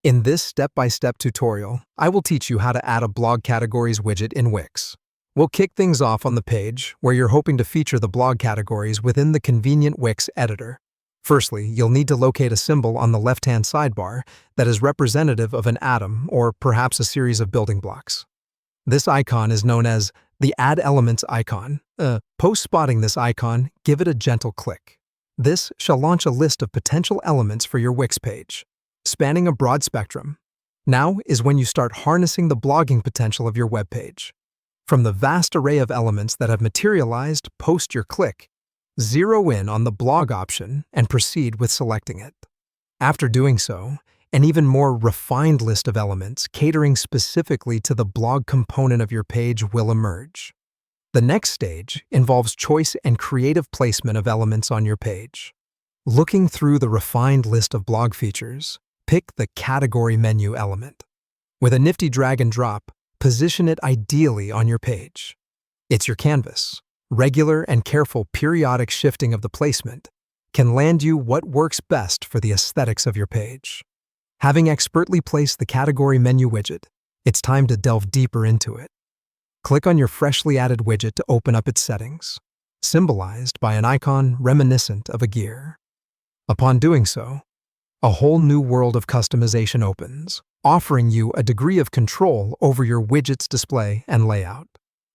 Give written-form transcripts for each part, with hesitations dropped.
In this step-by-step tutorial, I will teach you how to add a blog categories widget in Wix. We'll kick things off on the page where you're hoping to feature the blog categories within the convenient Wix editor. Firstly, you'll need to locate a symbol on the left-hand sidebar that is representative of an atom or perhaps a series of building blocks. This icon is known as the Add Elements icon. Post-spotting this icon, give it a gentle click. This shall launch a list of potential elements for your Wix page, spanning a broad spectrum. Now is when you start harnessing the blogging potential of your web page. From the vast array of elements that have materialized post your click, zero in on the blog option and proceed with selecting it. After doing so, an even more refined list of elements catering specifically to the blog component of your page will emerge. The next stage involves choice and creative placement of elements on your page. Looking through the refined list of blog features, pick the category menu element. With a nifty drag and drop, position it ideally on your page. It's your canvas. Regular and careful periodic shifting of the placement can land you what works best for the aesthetics of your page. Having expertly placed the category menu widget, it's time to delve deeper into it. Click on your freshly added widget to open up its settings, symbolized by an icon reminiscent of a gear. Upon doing so, a whole new world of customization opens, offering you a degree of control over your widget's display and layout.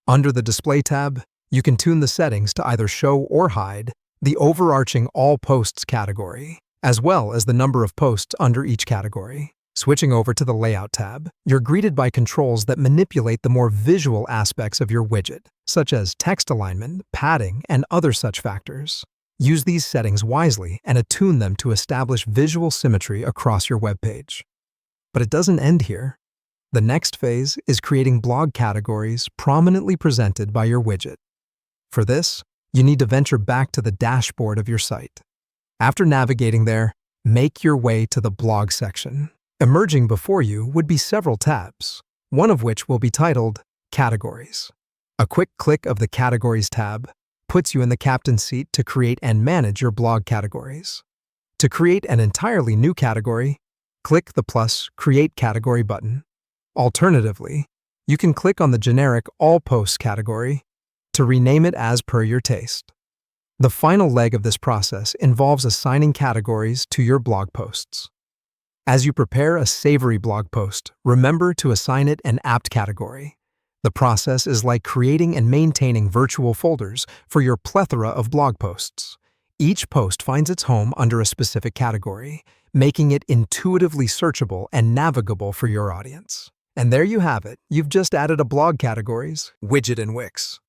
Under the Display tab, you can tune the settings to either show or hide the overarching All Posts category, as well as the number of posts under each category. Switching over to the Layout tab, you're greeted by controls that manipulate the more visual aspects of your widget, such as text alignment, padding, and other such factors. Use these settings wisely and attune them to establish visual symmetry across your web page. But it doesn't end here. The next phase is creating blog categories prominently presented by your widget. For this, you need to venture back to the dashboard of your site. After navigating there, make your way to the blog section. Emerging before you would be several tabs, one of which will be titled Categories. A quick click of the Categories tab puts you in the captain's seat to create and manage your blog categories. To create an entirely new category, click the plus Create Category button. Alternatively, you can click on the generic All Posts category to rename it as per your taste. The final leg of this process involves assigning categories to your blog posts. As you prepare a savory blog post, remember to assign it an apt category. The process is like creating and maintaining virtual folders for your plethora of blog posts. Each post finds its home under a specific category, making it intuitively searchable and navigable for your audience. And there you have it. You've just added a blog categories widget in Wix.